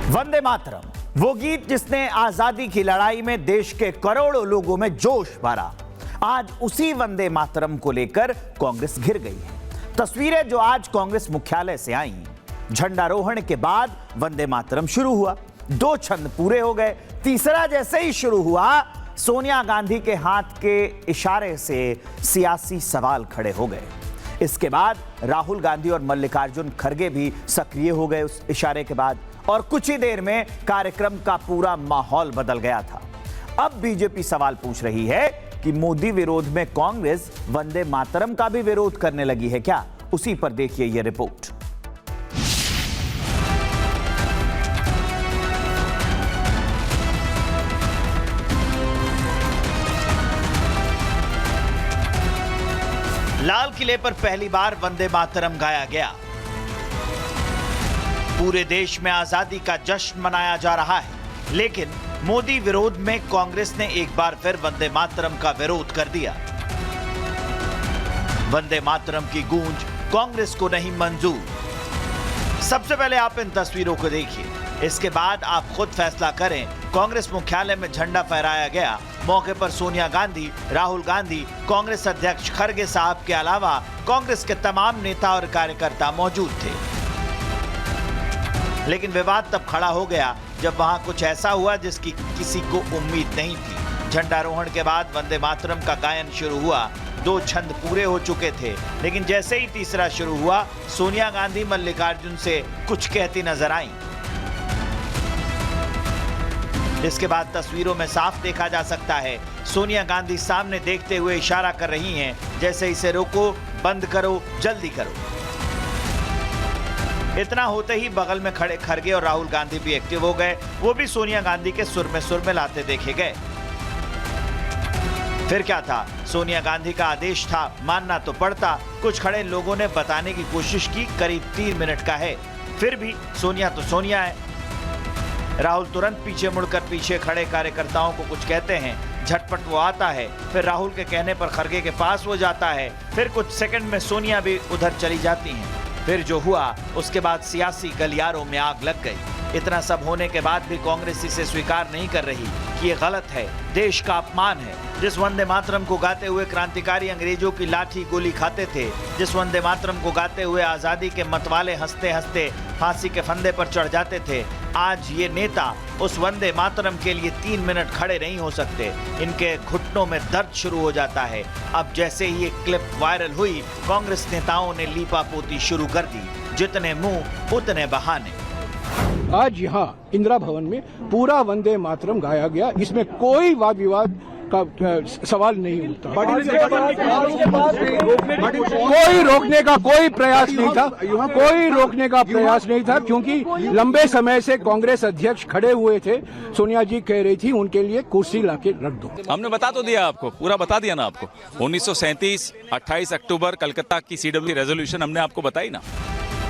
वंदे मातरम, वो गीत जिसने आजादी की लड़ाई में देश के करोड़ों लोगों में जोश भरा, आज उसी वंदे मातरम को लेकर कांग्रेस घिर गई है। तस्वीरें जो आज कांग्रेस मुख्यालय से आई, झंडारोहण के बाद वंदे मातरम शुरू हुआ, 2 छंद पूरे हो गए, तीसरा जैसे ही शुरू हुआ, सोनिया गांधी के हाथ के इशारे से सियासी सवाल खड़े हो गए। इसके बाद राहुल गांधी और मल्लिकार्जुन खड़गे भी सक्रिय हो गए उस इशारे के बाद, और कुछ ही देर में कार्यक्रम का पूरा माहौल बदल गया था। अब बीजेपी सवाल पूछ रही है कि मोदी विरोध में कांग्रेस वंदे मातरम का भी विरोध करने लगी है क्या? उसी पर देखिए यह रिपोर्ट। लाल किले पर पहली बार वंदे मातरम गाया गया। पूरे देश में आजादी का जश्न मनाया जा रहा है, लेकिन मोदी विरोध में कांग्रेस ने एक बार फिर वंदे मातरम का विरोध कर दिया। वंदे मातरम की गूंज कांग्रेस को नहीं मंजूर। सबसे पहले आप इन तस्वीरों को देखिए, इसके बाद आप खुद फैसला करें। कांग्रेस मुख्यालय में झंडा फहराया गया। मौके पर सोनिया गांधी, राहुल गांधी, कांग्रेस अध्यक्ष खड़गे साहब के अलावा कांग्रेस के तमाम नेता और कार्यकर्ता मौजूद थे। लेकिन विवाद तब खड़ा हो गया जब वहां कुछ ऐसा हुआ जिसकी किसी को उम्मीद नहीं थी। झंडारोहण के बाद वंदे मातरम का गायन शुरू हुआ। 2 छंद पूरे हो चुके थे, लेकिन जैसे ही तीसरा शुरू हुआ, सोनिया गांधी मल्लिकार्जुन से कुछ कहती नजर आईं। इसके बाद तस्वीरों में साफ देखा जा सकता है, सोनिया गांधी सामने देखते हुए इशारा कर रही हैं, जैसे इसे रोको, बंद करो, जल्दी करो। इतना होते ही बगल में खड़े खड़गे और राहुल गांधी भी एक्टिव हो गए। वो भी सोनिया गांधी के सुर में लाते देखे गए। फिर क्या था, सोनिया गांधी का आदेश था, मानना तो पड़ता। कुछ खड़े लोगों ने बताने की कोशिश की, करीब 3 मिनट का है। फिर भी सोनिया तो सोनिया है। राहुल तुरंत पीछे मुड़कर पीछे खड़े कार्यकर्ताओं को कुछ कहते हैं। झटपट वो आता है, फिर राहुल के कहने पर खड़गे के पास वो जाता है। फिर कुछ सेकंड में सोनिया भी उधर चली जाती हैं। फिर जो हुआ, उसके बाद सियासी गलियारों में आग लग गई। इतना सब होने के बाद भी कांग्रेस इसे स्वीकार नहीं कर रही कि ये गलत है, देश का अपमान है। जिस वंदे मातरम को गाते हुए क्रांतिकारी अंग्रेजों की लाठी गोली खाते थे, जिस वंदे मातरम को गाते हुए आजादी के मतवाले हंसते हंसते फांसी के फंदे पर चढ़ जाते थे, आज ये नेता उस वंदे मातरम के लिए 3 मिनट खड़े नहीं हो सकते। इनके घुटनों में दर्द शुरू हो जाता है। अब जैसे ही ये क्लिप वायरल हुई, कांग्रेस नेताओं ने लीपापोती शुरू कर दी। जितने मुंह उतने बहाने। आज यहाँ इंदिरा भवन में पूरा वंदे मातरम गाया गया। इसमें कोई वाद विवाद का सवाल नहीं उठता। कोई रोकने का कोई प्रयास नहीं था, कोई रोकने का प्रयास नहीं था, क्योंकि लंबे समय से कांग्रेस अध्यक्ष खड़े हुए थे। सोनिया जी कह रही थी उनके लिए कुर्सी लाके रख दो। हमने बता तो दिया आपको, पूरा बता दिया ना आपको। 1937 28 अक्टूबर कलकत्ता की CW रेजोल्यूशन हमने आपको बताई ना।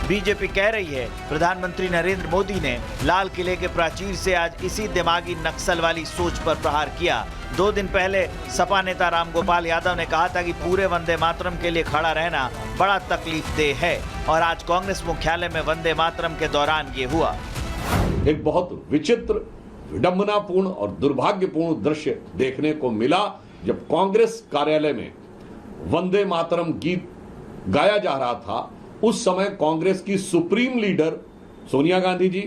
बीजेपी कह रही है प्रधानमंत्री नरेंद्र मोदी ने लाल किले के प्राचीर से आज इसी दिमागी नक्सल वाली सोच पर प्रहार किया। 2 दिन पहले सपा नेता रामगोपाल यादव ने कहा था कि पूरे वंदे मातरम के लिए खड़ा रहना बड़ा तकलीफदेह है, और आज कांग्रेस मुख्यालय में वंदे मातरम के दौरान ये हुआ। एक बहुत विचित्र, विडंबनापूर्ण और दुर्भाग्यपूर्ण दृश्य देखने को मिला जब कांग्रेस कार्यालय में वंदे मातरम गीत गाया जा रहा था। उस समय कांग्रेस की supreme leader Sonia Gandhi ji,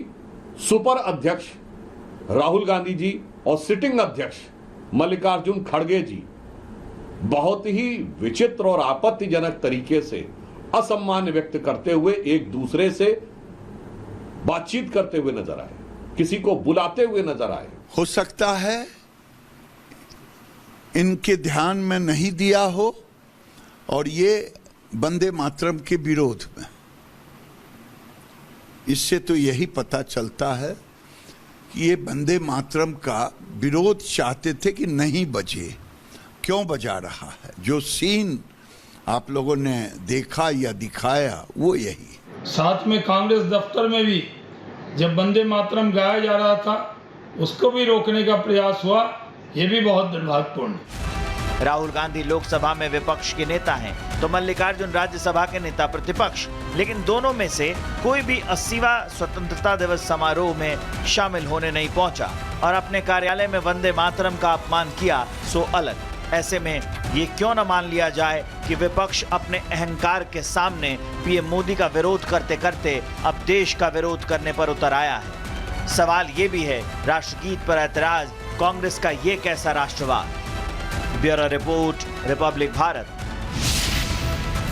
super अध्यक्ष राहुल गांधी जी और सिटिंग अध्यक्ष मल्लिकार्जुन खड़गे जी बहुत ही विचित्र और आपत्तिजनक तरीके से असम्मान व्यक्त करते हुए एक दूसरे से बातचीत करते हुए नजर आए, किसी को बुलाते हुए नजर आए। हो सकता है इनके ध्यान में नहीं दिया हो, और ये वंदे मातरम के विरोध में। इससे तो यही पता चलता है कि ये वंदे मातरम का विरोध चाहते थे कि नहीं बजे। क्यों बजा रहा है? जो सीन आप लोगों ने देखा या दिखाया वो यही। साथ में कांग्रेस दफ्तर में भी जब वंदे मातरम गाया जा रहा था, उसको भी रोकने का प्रयास हुआ। ये भी बहुत दुर्भाग्यपूर्ण है। राहुल गांधी लोकसभा में विपक्ष के नेता हैं, तो मल्लिकार्जुन राज्यसभा के नेता प्रतिपक्ष, लेकिन दोनों में से कोई भी 80वां स्वतंत्रता दिवस समारोह में शामिल होने नहीं पहुंचा और अपने कार्यालय में वंदे मातरम का अपमान किया सो अलग। ऐसे में ये क्यों न मान लिया जाए कि विपक्ष अपने अहंकार के सामने पीएम मोदी का विरोध करते करते अब देश का विरोध करने पर उतर आया है। सवाल ये भी है, राष्ट्रगीत पर ऐतराज, कांग्रेस का ये कैसा राष्ट्रवाद? Bureau report, Republic Bharat.